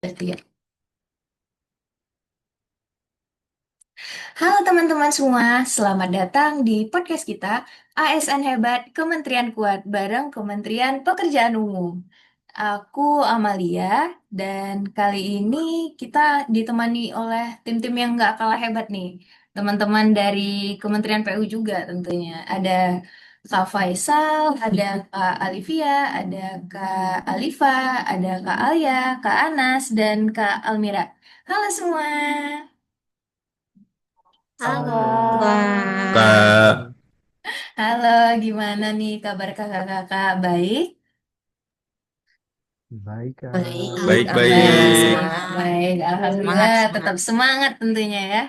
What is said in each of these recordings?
Berarti ya. Halo teman-teman semua, selamat datang di podcast kita ASN Hebat Kementerian Kuat bareng Kementerian Pekerjaan Umum. Aku Amalia dan kali ini kita ditemani oleh tim-tim yang nggak kalah hebat nih. Teman-teman dari Kementerian PU juga tentunya. Ada Kak Faisal, ada Kak Alivia, ada Kak Alifa, ada Kak Alia, Kak Anas, dan Kak Almira. Halo semua. Halo. Kak, Halo, gimana nih kabar kakak-kakak? Baik? Baik, baik, Kak. Baik, Gimana Alhamdulillah nih? baik. baik. Semangat, Alhamdulillah, semangat. tetap semangat tentunya ya.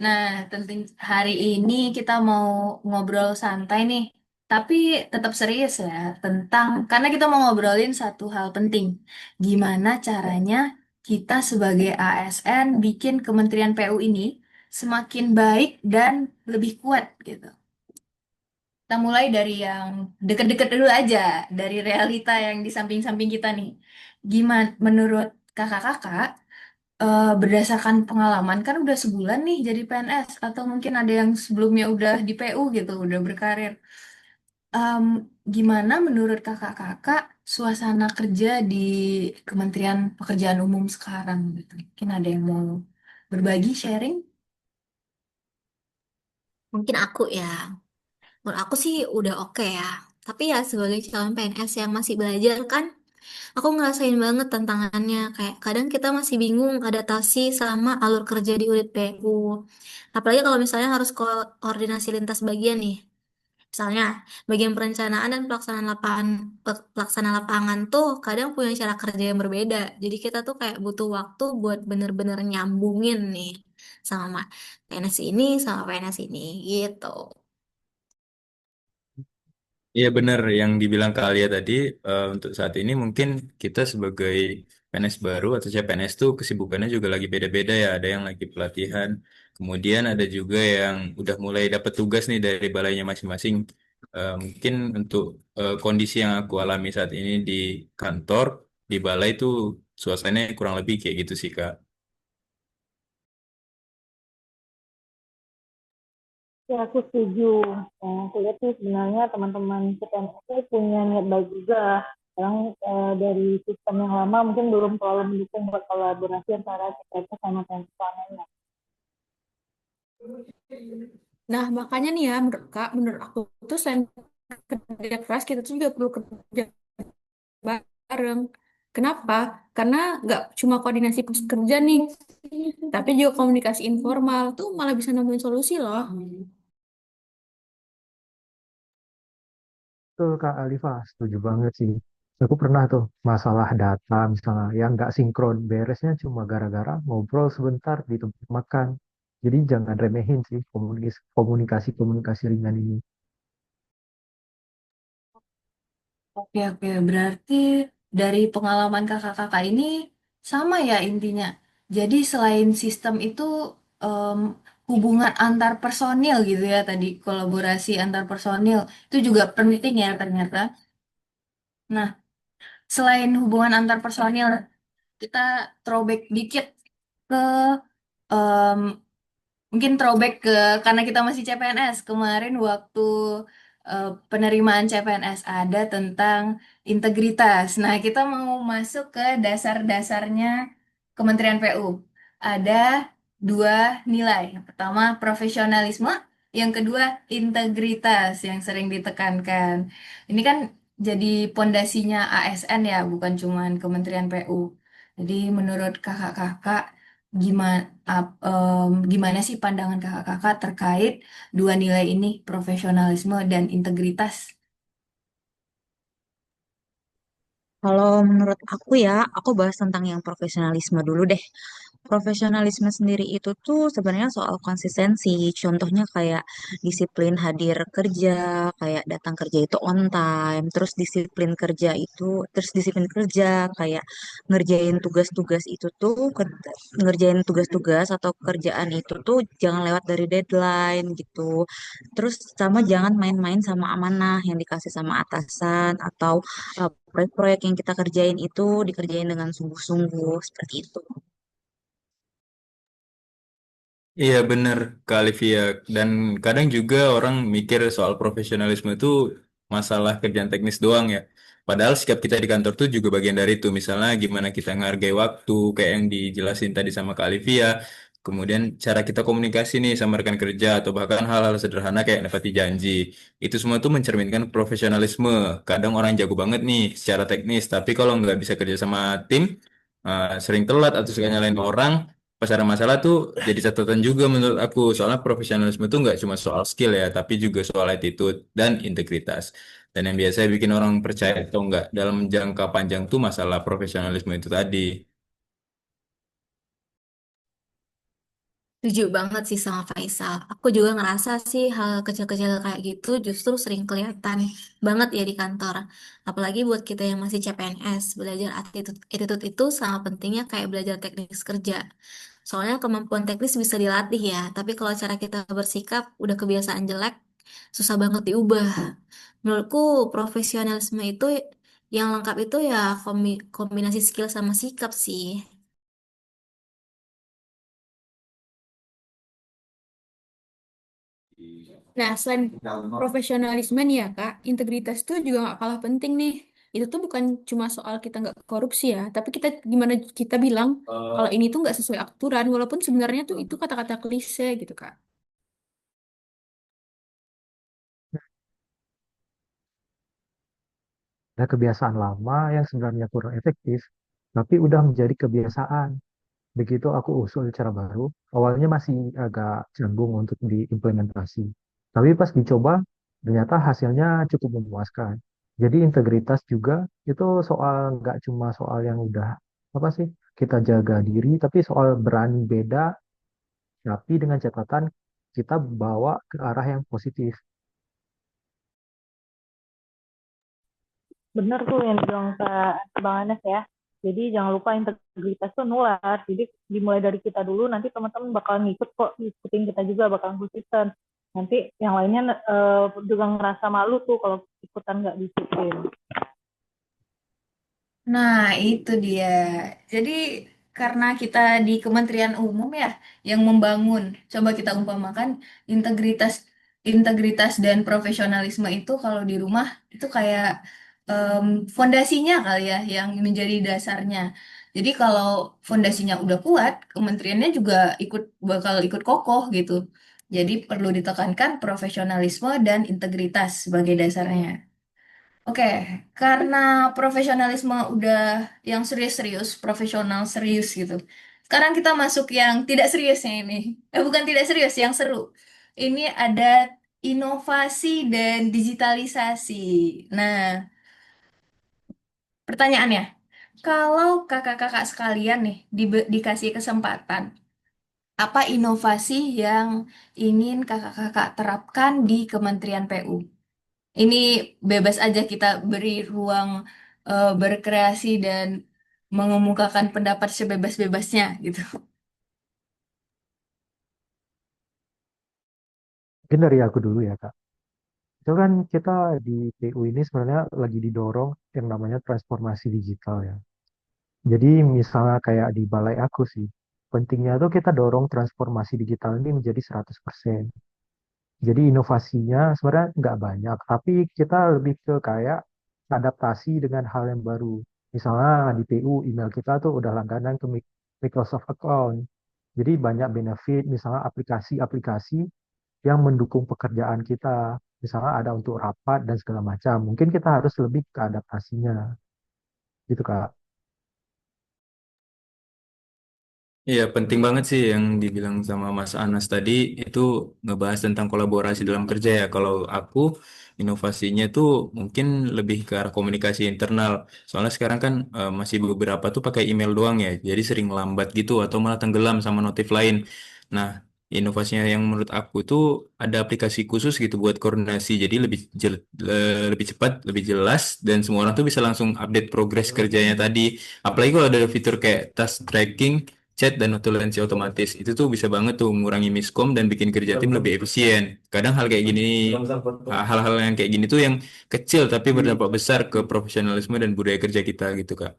Nah, tentu hari ini kita mau ngobrol santai nih, tapi tetap serius ya tentang karena kita mau ngobrolin satu hal penting. Gimana caranya kita sebagai ASN bikin Kementerian PU ini semakin baik dan lebih kuat gitu. Kita mulai dari yang deket-deket dulu aja, dari realita yang di samping-samping kita nih. Gimana menurut kakak-kakak, berdasarkan pengalaman kan udah sebulan nih jadi PNS, atau mungkin ada yang sebelumnya udah di PU gitu, udah berkarir. Em, Gimana menurut kakak-kakak suasana kerja di Kementerian Pekerjaan Umum sekarang gitu? Mungkin ada yang mau berbagi, sharing? Mungkin aku ya. Menurut aku sih udah oke ya. Tapi ya sebagai calon PNS yang masih belajar kan, aku ngerasain banget tantangannya. Kayak kadang kita masih bingung adaptasi sama alur kerja di unit PU. Apalagi kalau misalnya harus koordinasi lintas bagian nih. Misalnya, bagian perencanaan dan pelaksanaan lapangan tuh kadang punya cara kerja yang berbeda. Jadi kita tuh kayak butuh waktu buat bener-bener nyambungin nih sama PNS ini sama PNS ini gitu. Iya benar yang dibilang Kak Alia tadi, untuk saat ini mungkin kita sebagai PNS baru atau CPNS tuh kesibukannya juga lagi beda-beda ya. Ada yang lagi pelatihan, kemudian ada juga yang udah mulai dapat tugas nih dari balainya masing-masing. Mungkin untuk kondisi yang aku alami saat ini di kantor, di balai tuh suasananya kurang lebih kayak gitu sih Kak. Ya, aku setuju. Aku lihat sih sebenarnya teman-teman CPNS itu punya niat baik juga. Sekarang dari sistem yang lama mungkin belum terlalu mendukung buat kolaborasi antara CPNS sama PNS. Nah, makanya nih ya, menurut Kak, menurut aku tuh selain kerja keras, kita tuh juga perlu kerja bareng. Kenapa? Karena nggak cuma koordinasi pas kerja nih, tapi juga komunikasi informal tuh malah bisa nemuin solusi loh. Betul, Kak Alifa. Setuju banget sih. Aku pernah tuh masalah data misalnya yang nggak sinkron. Beresnya cuma gara-gara ngobrol sebentar di tempat makan. Jadi jangan remehin sih komunikasi-komunikasi ringan ini. Oke, oke. Berarti dari pengalaman kakak-kakak ini sama ya intinya. Jadi selain sistem itu em, hubungan antar personil gitu ya tadi, kolaborasi antar personil itu juga penting ya ternyata. Nah, selain hubungan antar personil, kita throwback dikit ke em, mungkin throwback ke karena kita masih CPNS kemarin waktu penerimaan CPNS ada tentang integritas. Nah, kita mau masuk ke dasar-dasarnya Kementerian PU. Ada dua nilai. Yang pertama profesionalisme, yang kedua integritas yang sering ditekankan. Ini kan jadi pondasinya ASN ya, bukan cuman Kementerian PU. Jadi menurut kakak-kakak gimana sih pandangan kakak-kakak terkait dua nilai ini, profesionalisme dan integritas? Kalau menurut aku ya, aku bahas tentang yang profesionalisme dulu deh. profesionalisme sendiri itu tuh sebenarnya soal konsistensi. Contohnya kayak disiplin hadir kerja, kayak datang kerja itu on time, terus disiplin kerja kayak ngerjain tugas-tugas itu tuh, ngerjain tugas-tugas atau kerjaan itu tuh jangan lewat dari deadline gitu. Terus sama jangan main-main sama amanah yang dikasih sama atasan atau proyek-proyek yang kita kerjain itu dikerjain dengan sungguh-sungguh seperti itu. Iya bener Kak Olivia. Dan kadang juga orang mikir soal profesionalisme itu masalah kerjaan teknis doang ya. Padahal sikap kita di kantor tuh juga bagian dari itu. Misalnya gimana kita menghargai waktu, kayak yang dijelasin tadi sama Kak Olivia. Kemudian cara kita komunikasi nih sama rekan kerja atau bahkan hal-hal sederhana kayak nepati janji. Itu semua tuh mencerminkan profesionalisme. Kadang orang jago banget nih secara teknis, tapi kalau nggak bisa kerja sama tim, sering telat atau suka nyalain orang, pas ada masalah tuh jadi catatan juga menurut aku. Soalnya profesionalisme itu nggak cuma soal skill ya, tapi juga soal attitude dan integritas. Dan yang biasanya bikin orang percaya atau enggak dalam jangka panjang tuh masalah profesionalisme itu tadi. Setuju banget sih sama Faisal. Aku juga ngerasa sih hal kecil-kecil kayak gitu justru sering kelihatan banget ya di kantor. Apalagi buat kita yang masih CPNS, belajar attitude itu sama pentingnya kayak belajar teknis kerja. Soalnya kemampuan teknis bisa dilatih ya, tapi kalau cara kita bersikap udah kebiasaan jelek, susah banget diubah. Menurutku profesionalisme itu yang lengkap itu ya kombinasi skill sama sikap sih. Nah, selain profesionalisme nih ya, Kak, integritas tuh juga nggak kalah penting nih. Itu tuh bukan cuma soal kita nggak korupsi ya, tapi kita gimana kita bilang kalau ini tuh nggak sesuai aturan, walaupun sebenarnya tuh itu kata-kata klise gitu, Kak. Ada kebiasaan lama yang sebenarnya kurang efektif, tapi udah menjadi kebiasaan. Begitu aku usul cara baru, awalnya masih agak canggung untuk diimplementasi. Tapi pas dicoba, ternyata hasilnya cukup memuaskan. Jadi integritas juga itu soal nggak cuma soal yang udah apa sih kita jaga diri, tapi soal berani beda, tapi dengan catatan kita bawa ke arah yang positif. Bener tuh yang bilang Bang Anas ya. Jadi jangan lupa integritas tuh nular. Jadi dimulai dari kita dulu, nanti teman-teman bakal ngikut kok, ngikutin kita juga bakal konsisten. Nanti yang lainnya juga ngerasa malu tuh kalau ikutan nggak disiplin. Nah, itu dia. Jadi, karena kita di Kementerian Umum ya yang membangun, coba kita umpamakan integritas integritas dan profesionalisme itu kalau di rumah itu kayak em, fondasinya kali ya yang menjadi dasarnya. Jadi kalau fondasinya udah kuat, kementeriannya juga bakal ikut kokoh gitu. Jadi perlu ditekankan profesionalisme dan integritas sebagai dasarnya. Oke, karena profesionalisme udah yang serius-serius, profesional serius gitu. Sekarang kita masuk yang tidak seriusnya ini. Bukan tidak serius, yang seru. Ini ada inovasi dan digitalisasi. Nah, pertanyaannya, kalau kakak-kakak sekalian nih dikasih kesempatan, apa inovasi yang ingin kakak-kakak terapkan di Kementerian PU? Ini bebas aja kita beri ruang berkreasi dan mengemukakan pendapat sebebas-bebasnya gitu. Mungkin dari aku dulu ya, Kak. Itu kan kita di PU ini sebenarnya lagi didorong yang namanya transformasi digital ya. Jadi misalnya kayak di balai aku sih, pentingnya tuh kita dorong transformasi digital ini menjadi 100%. Jadi inovasinya sebenarnya nggak banyak, tapi kita lebih ke kayak adaptasi dengan hal yang baru. Misalnya di PU, email kita tuh udah langganan ke Microsoft Account. Jadi banyak benefit, misalnya aplikasi-aplikasi yang mendukung pekerjaan kita. Misalnya ada untuk rapat dan segala macam. Mungkin kita harus lebih ke adaptasinya, gitu Kak. Iya, penting banget sih yang dibilang sama Mas Anas tadi itu ngebahas tentang kolaborasi dalam kerja ya. Kalau aku inovasinya tuh mungkin lebih ke arah komunikasi internal. Soalnya sekarang kan masih beberapa tuh pakai email doang ya. Jadi sering lambat gitu atau malah tenggelam sama notif lain. Nah, inovasinya yang menurut aku tuh ada aplikasi khusus gitu buat koordinasi. Jadi lebih cepat, lebih jelas dan semua orang tuh bisa langsung update progres kerjanya tadi. Apalagi kalau ada fitur kayak task tracking, chat dan notulensi otomatis itu tuh bisa banget tuh mengurangi miskom dan bikin kerja tim lebih efisien. Kadang hal-hal yang kayak gini tuh yang kecil tapi berdampak besar ke profesionalisme dan budaya kerja kita gitu Kak.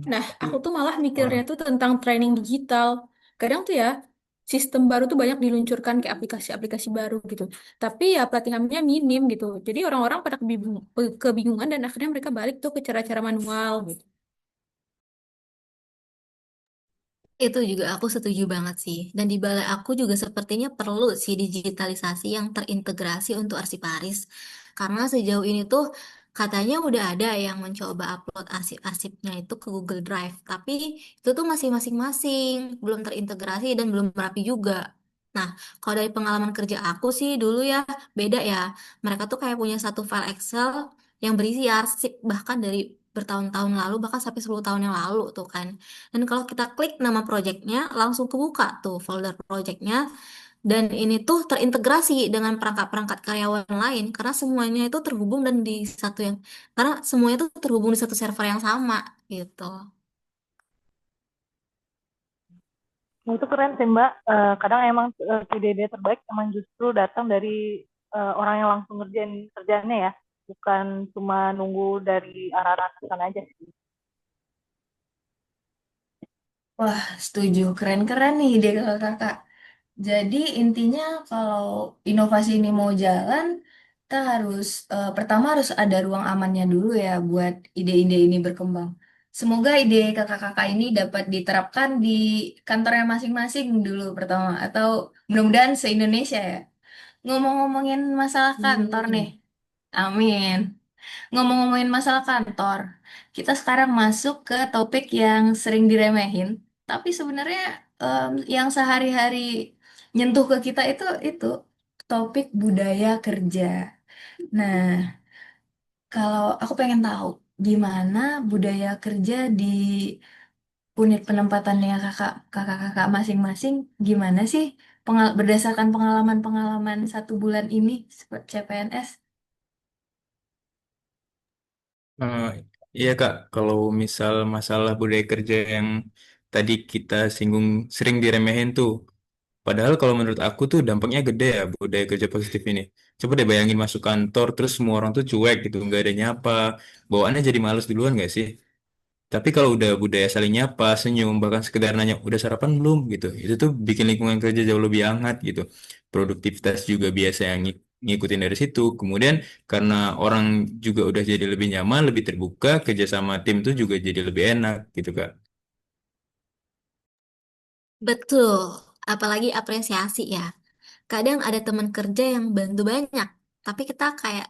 Nah, aku tuh malah mikirnya tuh tentang training digital. Kadang tuh ya, sistem baru tuh banyak diluncurkan kayak aplikasi-aplikasi baru gitu. Tapi ya pelatihannya minim gitu. Jadi orang-orang pada kebingungan dan akhirnya mereka balik tuh ke cara-cara manual gitu. Itu juga aku setuju banget sih. Dan di balai aku juga sepertinya perlu sih digitalisasi yang terintegrasi untuk arsiparis. Karena sejauh ini tuh katanya udah ada yang mencoba upload arsip-arsipnya itu ke Google Drive. Tapi itu tuh masih masing-masing, belum terintegrasi dan belum rapi juga. Nah, kalau dari pengalaman kerja aku sih dulu ya beda ya. Mereka tuh kayak punya satu file Excel yang berisi arsip bahkan dari bertahun-tahun lalu bahkan sampai 10 tahun yang lalu tuh kan. Dan kalau kita klik nama projectnya, langsung kebuka tuh folder projectnya. Dan ini tuh terintegrasi dengan perangkat-perangkat karyawan lain karena semuanya itu terhubung dan di satu yang karena semuanya itu terhubung di satu server yang sama gitu. Nah, itu keren sih Mbak. Kadang emang ide-ide terbaik emang justru datang dari orang yang langsung ngerjain kerjaannya ya, bukan cuma nunggu dari arah-arah atasan aja sih. Wah, setuju. Keren-keren nih ide kakak-kakak. Jadi intinya kalau inovasi ini mau jalan, kita harus pertama harus ada ruang amannya dulu ya buat ide-ide ini berkembang. Semoga ide kakak-kakak ini dapat diterapkan di kantornya masing-masing dulu pertama, atau mudah-mudahan se-Indonesia ya. Ngomong-ngomongin masalah kantor nih, amin. Ngomong-ngomongin masalah kantor, kita sekarang masuk ke topik yang sering diremehin, tapi sebenarnya yang sehari-hari nyentuh ke kita itu topik budaya kerja. Nah, kalau aku pengen tahu gimana budaya kerja di unit penempatannya kakak-kakak masing-masing, gimana sih berdasarkan pengalaman-pengalaman 1 bulan ini CPNS? Eh, iya Kak, kalau misal masalah budaya kerja yang tadi kita singgung sering diremehin tuh. Padahal kalau menurut aku tuh dampaknya gede ya budaya kerja positif ini. Coba deh bayangin masuk kantor terus semua orang tuh cuek gitu, nggak ada nyapa. Bawaannya jadi males duluan nggak sih? Tapi kalau udah budaya saling nyapa, senyum, bahkan sekedar nanya udah sarapan belum gitu, itu tuh bikin lingkungan kerja jauh lebih hangat gitu. Produktivitas juga biasa yang ngikutin dari situ. Kemudian karena orang juga udah jadi lebih nyaman, lebih terbuka, kerja sama tim tuh juga jadi lebih enak gitu Kak. Betul, apalagi apresiasi ya. Kadang ada teman kerja yang bantu banyak, tapi kita kayak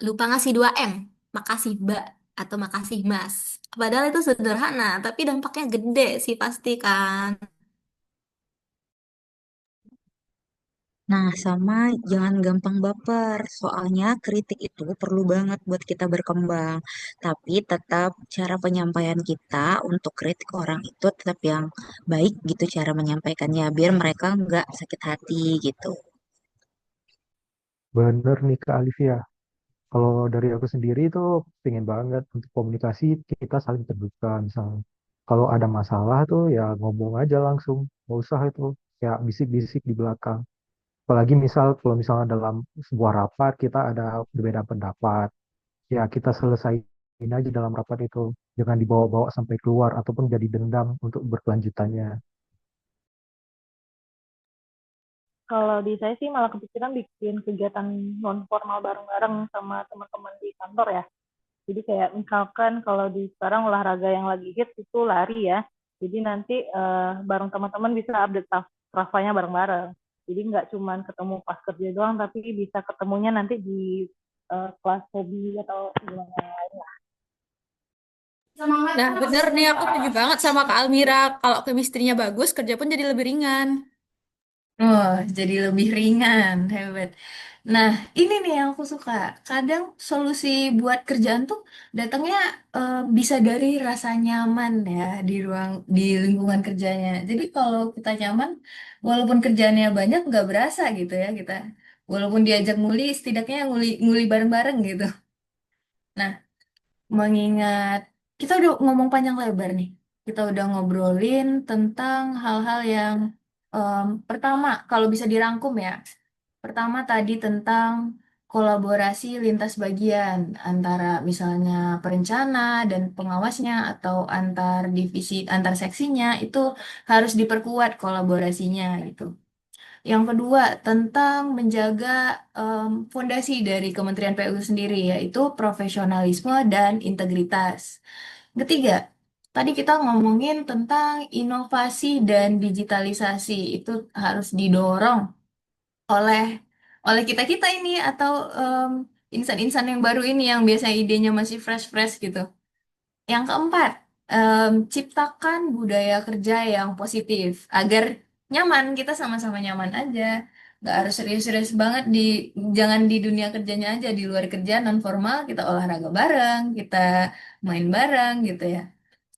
lupa ngasih 2M, makasih Mbak atau makasih Mas. Padahal itu sederhana, tapi dampaknya gede sih pasti kan. Nah, sama jangan gampang baper. Soalnya kritik itu perlu banget buat kita berkembang. Tapi tetap cara penyampaian kita untuk kritik orang itu tetap yang baik gitu cara menyampaikannya. Biar mereka nggak sakit hati gitu. Bener nih Kak Alivia. Kalau dari aku sendiri itu pengen banget untuk komunikasi kita saling terbuka misalnya. Kalau ada masalah tuh ya ngomong aja langsung, nggak usah itu ya bisik-bisik di belakang. Apalagi kalau misalnya dalam sebuah rapat kita ada berbeda pendapat, ya kita selesaiin aja dalam rapat itu. Jangan dibawa-bawa sampai keluar ataupun jadi dendam untuk berkelanjutannya. Kalau di saya sih malah kepikiran bikin kegiatan non formal bareng-bareng sama teman-teman di kantor ya. Jadi kayak misalkan kalau di sekarang olahraga yang lagi hit itu lari ya. Jadi nanti bareng teman-teman bisa update Strava-nya bareng-bareng. Jadi nggak cuma ketemu pas kerja doang, tapi bisa ketemunya nanti di kelas hobi atau gimana. Nah, bener nih, aku setuju banget sama Kak Almira. Kalau chemistry-nya bagus, kerja pun jadi lebih ringan. Oh, jadi lebih ringan, hebat. Nah, ini nih yang aku suka. Kadang solusi buat kerjaan tuh datangnya bisa dari rasa nyaman ya di lingkungan kerjanya. Jadi kalau kita nyaman, walaupun kerjaannya banyak nggak berasa gitu ya kita. Walaupun diajak nguli, setidaknya nguli nguli bareng-bareng gitu. Nah, mengingat kita udah ngomong panjang lebar nih. Kita udah ngobrolin tentang hal-hal yang pertama kalau bisa dirangkum ya. Pertama tadi tentang kolaborasi lintas bagian antara misalnya perencana dan pengawasnya atau antar divisi, antar seksinya itu harus diperkuat kolaborasinya gitu. Yang kedua, tentang menjaga fondasi dari Kementerian PU sendiri, yaitu profesionalisme dan integritas. Ketiga, tadi kita ngomongin tentang inovasi dan digitalisasi, itu harus didorong oleh kita-kita ini atau insan-insan yang baru ini yang biasanya idenya masih fresh-fresh gitu. Yang keempat, ciptakan budaya kerja yang positif agar nyaman, kita sama-sama nyaman aja. Nggak harus serius-serius banget jangan di dunia kerjanya aja, di luar kerja non formal kita olahraga bareng, kita main bareng gitu ya.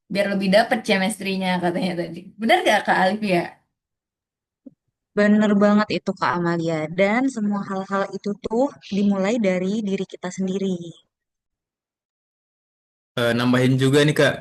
Biar lebih dapet chemistry-nya katanya tadi. Benar gak Kak Alfia? Bener banget itu Kak Amalia. Dan semua hal-hal itu tuh dimulai dari diri kita sendiri. Nambahin juga nih Kak,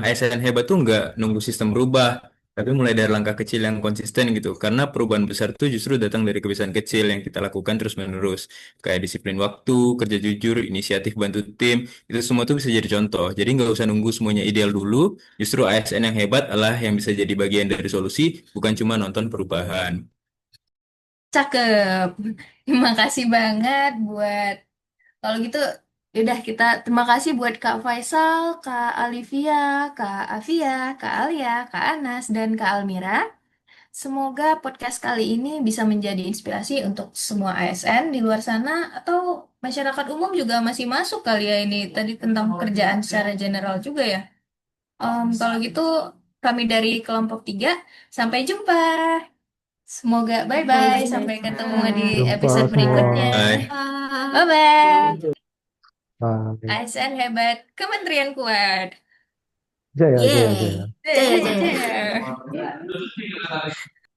ASN hebat tuh nggak nunggu sistem berubah, tapi mulai dari langkah kecil yang konsisten gitu. Karena perubahan besar tuh justru datang dari kebiasaan kecil yang kita lakukan terus-menerus. Kayak disiplin waktu, kerja jujur, inisiatif bantu tim, itu semua tuh bisa jadi contoh. Jadi nggak usah nunggu semuanya ideal dulu, justru ASN yang hebat adalah yang bisa jadi bagian dari solusi, bukan cuma nonton perubahan. Cakep. Terima kasih banget buat kalau gitu yaudah kita terima kasih buat Kak Faisal, Kak Alivia, Kak Afia, Kak Alia, Kak Anas, dan Kak Almira. Semoga podcast kali ini bisa menjadi inspirasi untuk semua ASN di luar sana atau masyarakat umum juga masih masuk kali ya ini tadi tentang pekerjaan secara general juga ya. Kalau gitu kami dari kelompok 3 sampai jumpa. Semoga Sampai bye-bye sampai ketemu di jumpa. Jumpa episode semua. berikutnya. Bye. Ah. Bye-bye. Bye. ASN hebat, Kementerian kuat. Jaya, jaya, Yeay. jaya. Jaya, Jaya, jaya. jaya.